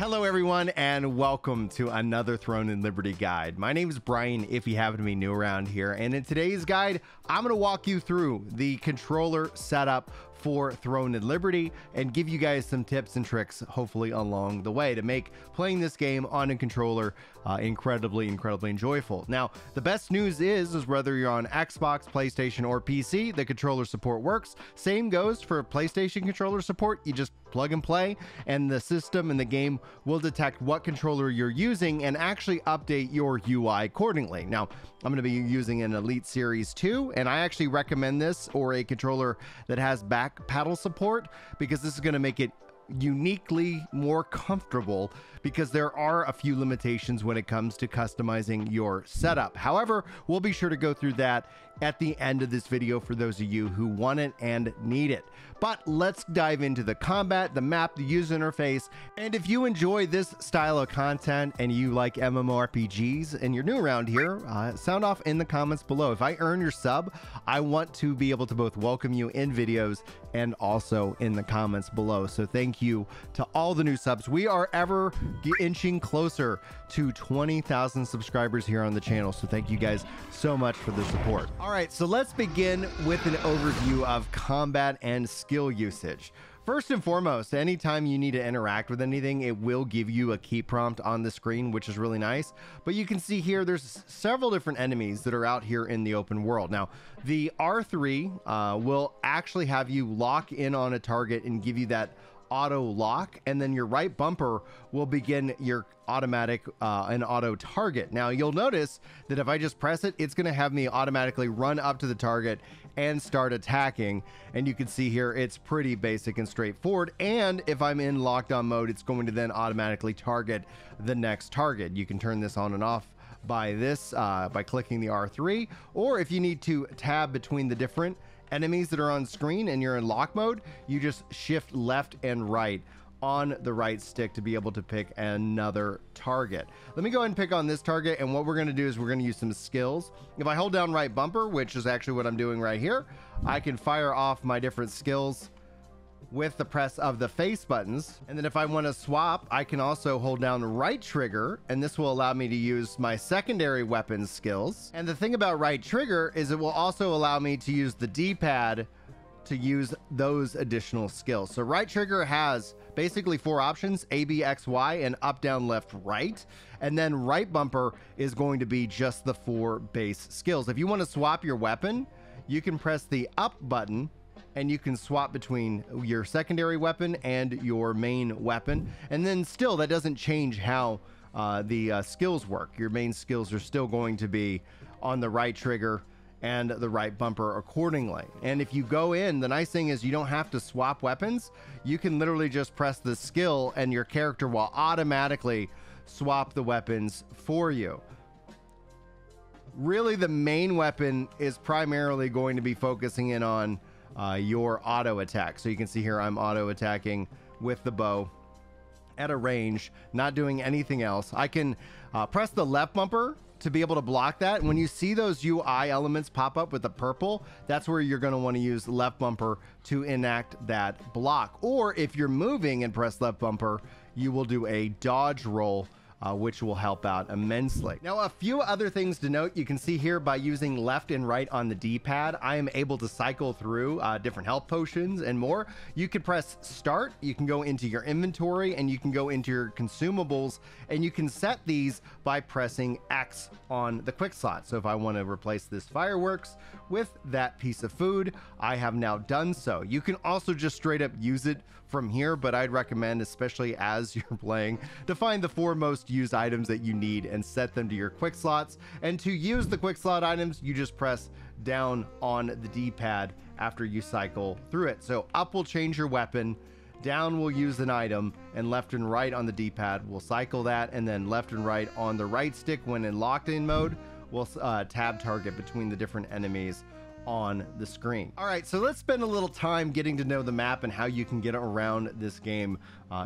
Hello everyone and welcome to another Throne and Liberty guide. My name is Brian if you happen to be new around here, and in today's guide I'm going to walk you through the controller setup for Throne and Liberty and give you guys some tips and tricks hopefully along the way to make playing this game on a controller incredibly enjoyable. Now the best news is whether you're on Xbox, PlayStation, or PC, the controller support works. Same goes for PlayStation controller support. You just plug and play and the system and the game will detect what controller you're using and actually update your UI accordingly. Now I'm going to be using an Elite Series 2 and I actually recommend this or a controller that has back paddle support because this is going to make it uniquely more comfortable because there are a few limitations when it comes to customizing your setup. However, we'll be sure to go through that at the end of this video for those of you who want it and need it. But let's dive into the combat, the map, the user interface, and if you enjoy this style of content and you like mmorpgs and you're new around here, sound off in the comments below. If I earn your sub, I want to be able to both welcome you in videos and also in the comments below. So thank you to all the new subs. We are ever inching closer to 20,000 subscribers here on the channel. So thank you guys so much for the support. All right, so let's begin with an overview of combat and skill usage. First and foremost, anytime you need to interact with anything, it will give you a key prompt on the screen, which is really nice. But you can see here, there's several different enemies that are out here in the open world. Now, the R3 will actually have you lock in on a target and give you that auto lock, and then your right bumper will begin your automatic and auto target. Now you'll notice that if I just press it, it's going to have me automatically run up to the target and start attacking, and you can see here it's pretty basic and straightforward. And if I'm in locked on mode, it's going to then automatically target the next target. You can turn this on and off by by clicking the R3, or if you need to tab between the different enemies that are on screen and you're in lock mode, you just shift left and right on the right stick to be able to pick another target. Let me go ahead and pick on this target, and what we're going to do is we're going to use some skills. If I hold down right bumper, which is actually what I'm doing right here, I can fire off my different skills with the press of the face buttons. And then if I want to swap, I can also hold down right trigger, and this will allow me to use my secondary weapons skills. And the thing about right trigger is it will also allow me to use the D-pad to use those additional skills. So right trigger has basically 4 options: A, B, X, Y, and up, down, left, right. And then right bumper is going to be just the 4 base skills. If you want to swap your weapon, you can press the up button and you can swap between your secondary weapon and your main weapon. And then still, that doesn't change how the skills work. Your main skills are still going to be on the right trigger and the right bumper accordingly. And if you go in, the nice thing is you don't have to swap weapons. You can literally just press the skill and your character will automatically swap the weapons for you. Really, the main weapon is primarily going to be focusing in on your auto attack. So you can see here I'm auto attacking with the bow at a range, not doing anything else. I can press the left bumper to be able to block that. And when you see those UI elements pop up with the purple, that's where you're going to want to use left bumper to enact that block. Or if you're moving and press left bumper, you will do a dodge roll, which will help out immensely. Now, a few other things to note. You can see here by using left and right on the D-pad, I am able to cycle through different health potions and more. You can press start, you can go into your inventory, and you can go into your consumables, and you can set these by pressing X on the quick slot. So if I want to replace this fireworks with that piece of food, I have now done so. You can also just straight up use it from here, but I'd recommend, especially as you're playing, to find the 4 most used items that you need and set them to your quick slots. And to use the quick slot items, you just press down on the D-pad after you cycle through it. So up will change your weapon, down will use an item, and left and right on the D-pad will cycle that, and then left and right on the right stick when in locked in mode will tab target between the different enemies on the screen. All right, so let's spend a little time getting to know the map and how you can get around this game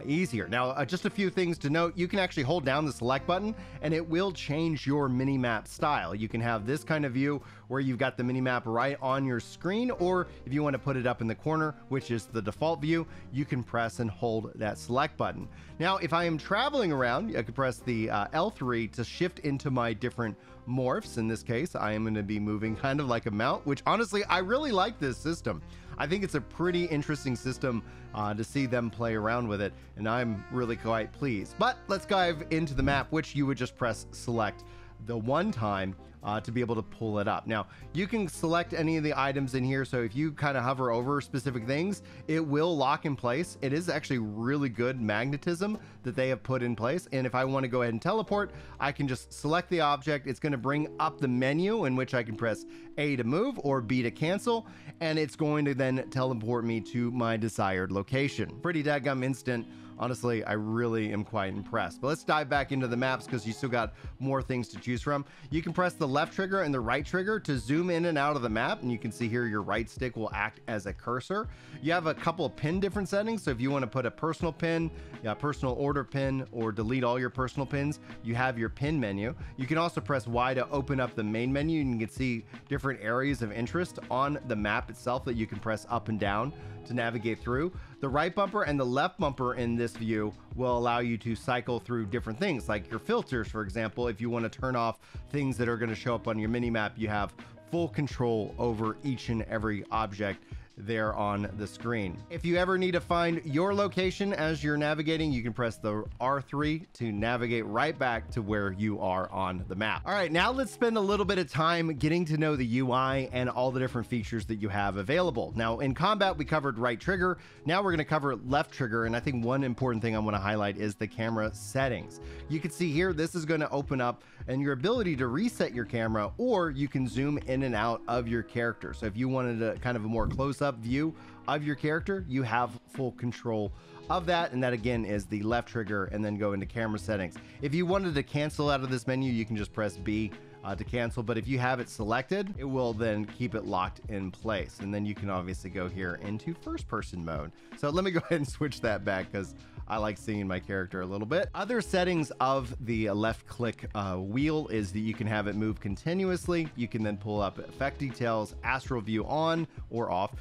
easier. Now, just a few things to note. You can actually hold down the select button and it will change your mini-map style. You can have this kind of view where you've got the mini-map right on your screen, or if you want to put it up in the corner, which is the default view, you can press and hold that select button. Now, if I am traveling around, I can press the L3 to shift into my different morphs. In this case, I am going to be moving kind of like a mount, which honestly, I really like this system. I think it's a pretty interesting system to see them play around with it, and I'm really quite pleased. But let's dive into the map, which you would just press select the one time to be able to pull it up. Now, you can select any of the items in here, so if you kind of hover over specific things, it will lock in place. It is actually really good magnetism that they have put in place, and if I want to go ahead and teleport, I can just select the object. It's going to bring up the menu in which I can press A to move or B to cancel, and it's going to then teleport me to my desired location. Pretty dadgum instant. Honestly, I really am quite impressed. But let's dive back into the maps because you still got more things to choose from. You can press the left trigger and the right trigger to zoom in and out of the map, and you can see here your right stick will act as a cursor. You have a couple of pin different settings, so if you want to put a personal pin, personal order pin, or delete all your personal pins, you have your pin menu. You can also press Y to open up the main menu, and you can see different areas of interest on the map itself that you can press up and down to navigate through. The right bumper and the left bumper in this view will allow you to cycle through different things, like your filters, for example. If you want to turn off things that are going to show up on your mini map, you have full control over each and every object there on the screen. If you ever need to find your location as you're navigating, you can press the R3 to navigate right back to where you are on the map. All right, now let's spend a little bit of time getting to know the UI and all the different features that you have available. Now, in combat, we covered right trigger. Now we're going to cover left trigger, and I think one important thing I want to highlight is the camera settings. You can see here, this is going to open up and your ability to reset your camera, or you can zoom in and out of your character. So if you wanted a kind of a more close-up view of your character, you have full control of that, and that again is the left trigger, and then go into camera settings. If you wanted to cancel out of this menu, you can just press B to cancel, but if you have it selected, it will then keep it locked in place, and then you can obviously go here into first person mode. So let me go ahead and switch that back because I like seeing my character a little bit. Other settings of the left click wheel is that you can have it move continuously. You can then pull up effect details, astral view on or off,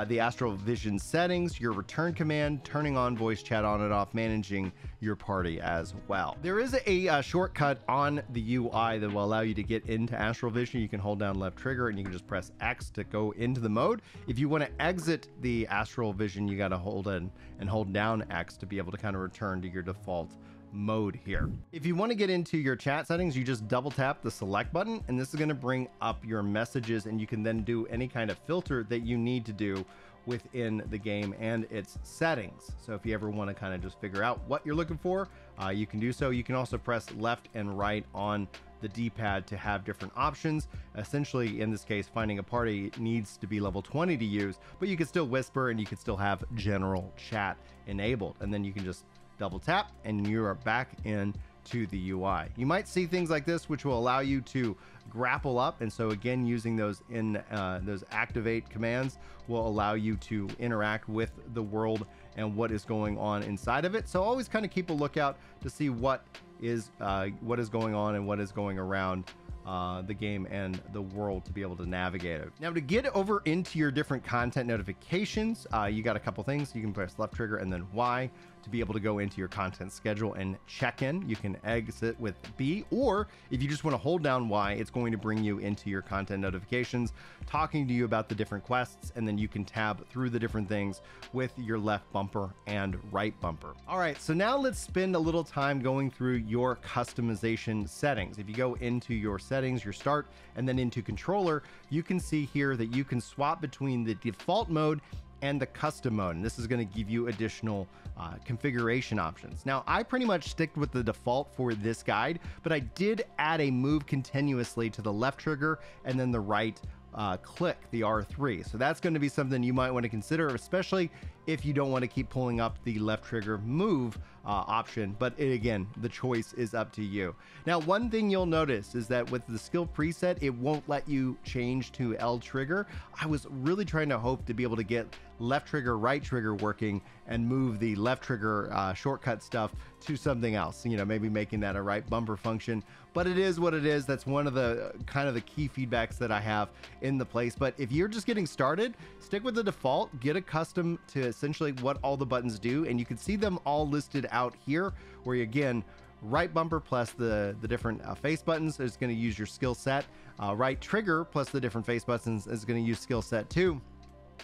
the astral vision settings, your return command, turning on voice chat on and off, managing your party as well. There is a shortcut on the UI that will allow you to get into astral vision. You can hold down left trigger and you can just press X to go into the mode. If you want to exit the astral vision, you got to hold in and hold down X to be able to kind of return to your default mode here. If you want to get into your chat settings, you just double tap the select button, and this is going to bring up your messages, and you can then do any kind of filter that you need to do within the game and its settings. So if you ever want to kind of just figure out what you're looking for, you can do so. You can also press left and right on the D-pad to have different options. Essentially, in this case, finding a party needs to be level 20 to use, but you can still whisper and you can still have general chat enabled, and then you can just double tap and you are back in to the UI. You might see things like this, which will allow you to grapple up, and so again, using those activate commands will allow you to interact with the world and what is going on inside of it. So always kind of keep a lookout to see what is going on and what is going around the game and the world to be able to navigate it. Now, to get over into your different content notifications, you got a couple things. You can press left trigger and then Y to be able to go into your content schedule and check in. You can exit with B, or if you just want to hold down Y, it's going to bring you into your content notifications, talking to you about the different quests, and then you can tab through the different things with your left bumper and right bumper. All right, so now let's spend a little time going through your customization settings. If you go into your settings, your start, and then into controller, you can see here that you can swap between the default mode and the custom mode, and this is going to give you additional configuration options. Now, I pretty much stick with the default for this guide, but I did add a move continuously to the left trigger and then the right click, the R3. So that's going to be something you might want to consider, especially if you don't want to keep pulling up the left trigger move option, but again, the choice is up to you. Now, one thing you'll notice is that with the skill preset, it won't let you change to L trigger. I was really trying to hope to be able to get left trigger, right trigger working and move the left trigger shortcut stuff to something else, you know, maybe making that a right bumper function, but it is what it is. That's one of the kind of the key feedbacks that I have in the place. But if you're just getting started, stick with the default, get accustomed to essentially what all the buttons do, and you can see them all listed out here, where you, again, right bumper plus the different face buttons is going to use your skill set. Right trigger plus the different face buttons is going to use skill set 2.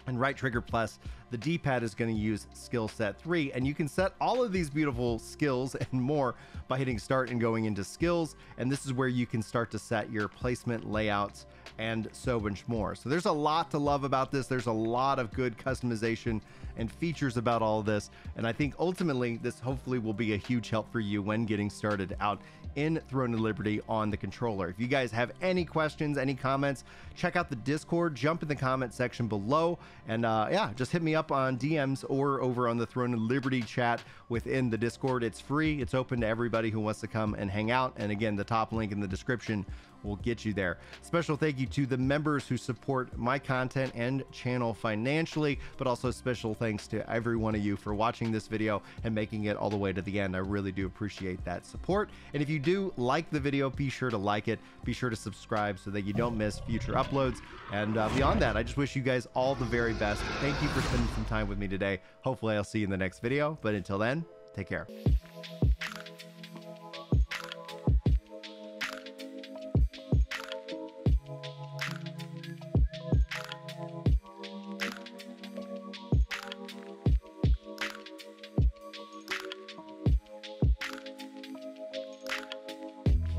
And right trigger plus the D-pad is going to use skill set 3. And you can set all of these beautiful skills and more by hitting start and going into skills. And this is where you can start to set your placement, layouts, and so much more. So there's a lot to love about this. There's a lot of good customization and features about all of this. And I think ultimately this hopefully will be a huge help for you when getting started out in Throne of Liberty on the controller. If you guys have any questions, any comments, check out the Discord, jump in the comment section below, and yeah, just hit me up on DMs or over on the Throne of Liberty chat within the Discord. It's free, it's open to everybody who wants to come and hang out, and again, the top link in the description will get you there. Special thank you to the members who support my content and channel financially, but also special thanks to every one of you for watching this video and making it all the way to the end. I really do appreciate that support. And if you do like the video, be sure to like it, be sure to subscribe so that you don't miss future uploads. And beyond that, I just wish you guys all the very best. Thank you for spending some time with me today. Hopefully I'll see you in the next video, but until then, take care.